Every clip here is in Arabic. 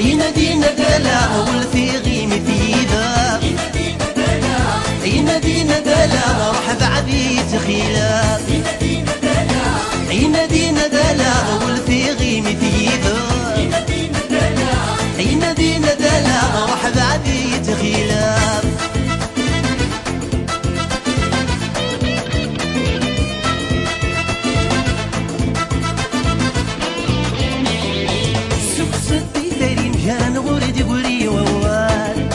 ينادينا دلا والفي غيمي في ذاب ينادينا دلا روح بعبيت خلاف ينادينا دلا والفي غيمي في ذاب ينادينا دلا روح بعبيت خلاف كان غوري قوري ووال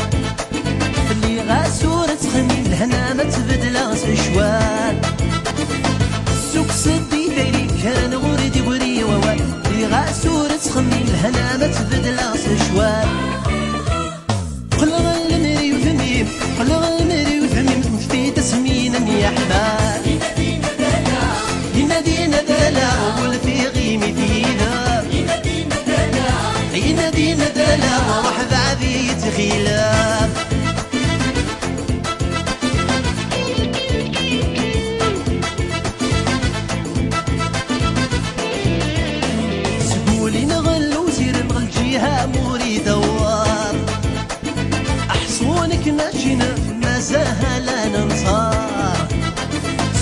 اللي غاسورة تخمين لهنا ما تبدلاش شوال السوق سدي دايري كان غوري قوري ووال اللي غاسورة تخمين لهنا ما تبدلاش شوال قل غالمري وثميم قل غالمري وثميم في تسمين يا حبال ينادينا دلا والفي غيمي فينا ينادينا دلا روح بعبيت خلاف سقولي نغل وزير نغل جيها موري دوار أحصونك ناجينا ما زهل ننصار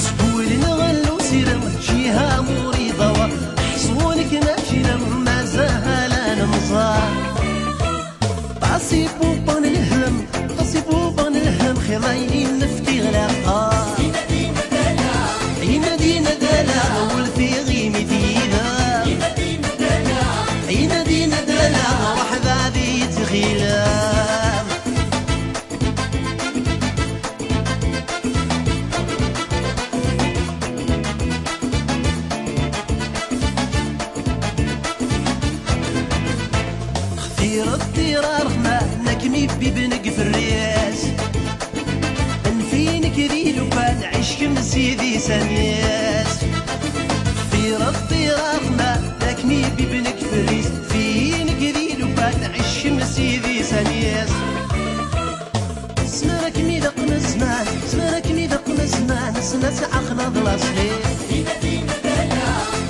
سقولي نغل وزير نغل جيها موري دوار أحصونك ناجينا ما زهل عصيبو بان الهم عصيبو بان الهم خير عينين نفتي غلاقا ينادينا دلا والفي غيمي فينا ينادينا دلا روح بعبيت خلاف الضرار ما نكمي ببنق في الرياس انفينك ذيل وبان عشك مسيدي سنياس في الضرار ما نكمي ببنق في الرياس فينك ذيل وبان عشك مسيدي سنياس سمرك ميدق مزمان سمرك ميدق مزمان سنة عقنا ضلا صليل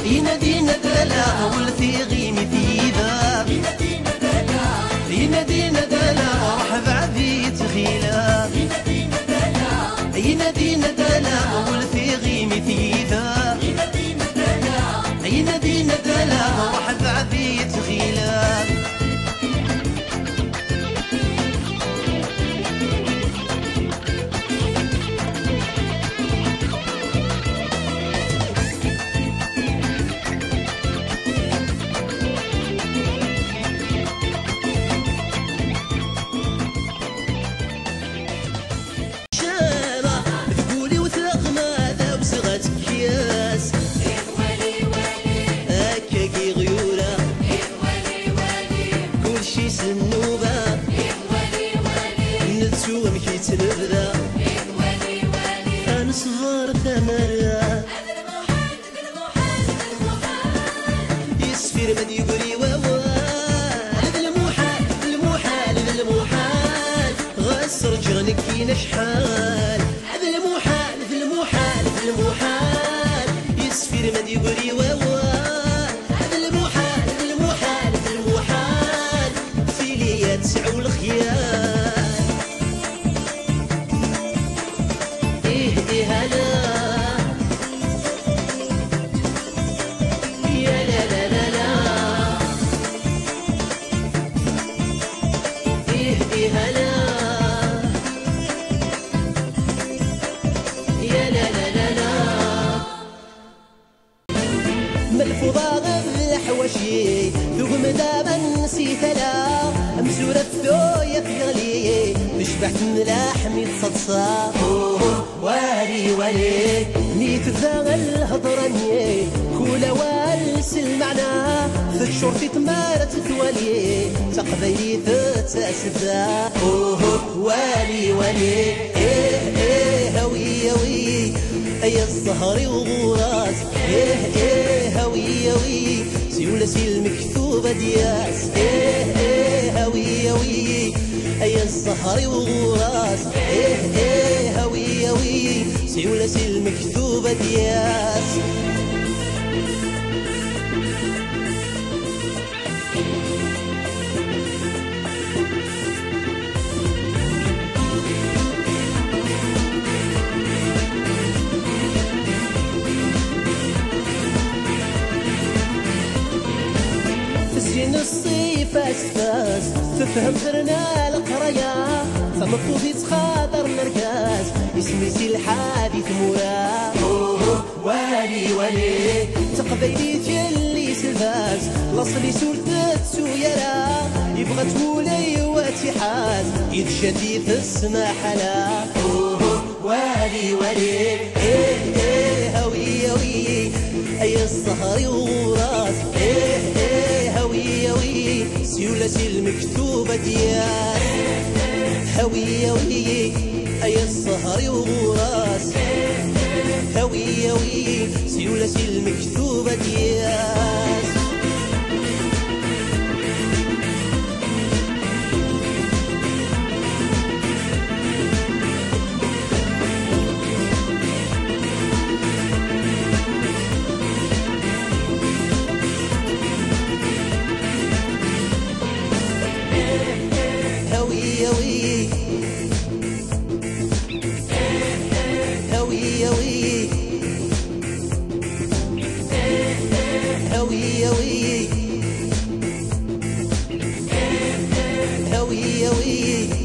ينادينا دلا والفي غيمي في ذاب ينادينا دلا روح بعبيت خلاف ينادينا دلا والفي غيمي في ذاب ينادينا دلا روح بعبيت خلاف نبدا نصغر ثمرة يسفير بدي يقولي ووال المحال المحال المحال غسر جغنك فينا شحال المحال المحال المحال يسفير بدي يقولي ووال المحال المحال المحال في ليا تسعو الخيال ملفوظة غير الحواشي ذوق مدام نسيت لا مسورة الثوية في غلي نشبحت ملاح ميت صدصة واري واري ميت ذا الهضراني كولا والس المعنى في الشرطي تمارة توالي تقبيلي تتاسدا والي والي هوي هوي أي الزهر وغراس هوي هوي سيولسي المكتوبة دياس هوي هوي أي الزهر وغراس هوي هوي سيولسي المكتوبة دياس الفاس تفهم درنا القرايا تمطو يتخاطر الركاز اسمي سي الحديث مرا والي والي تقبيلي تيلي سلفاس لاصلي سولت سويرا يبغى تولي واتحاد يتشدي في السما حلا والي والي ايه ايه هوي هوي اي السهر وراس ايه ايه هوي هوي سيولة المكتوبة ديال هوي هوي اي السهر وراس هوي هوي سيولة المكتوبة ديال هوي هوي هوي هوي هوي هوي هوي هوي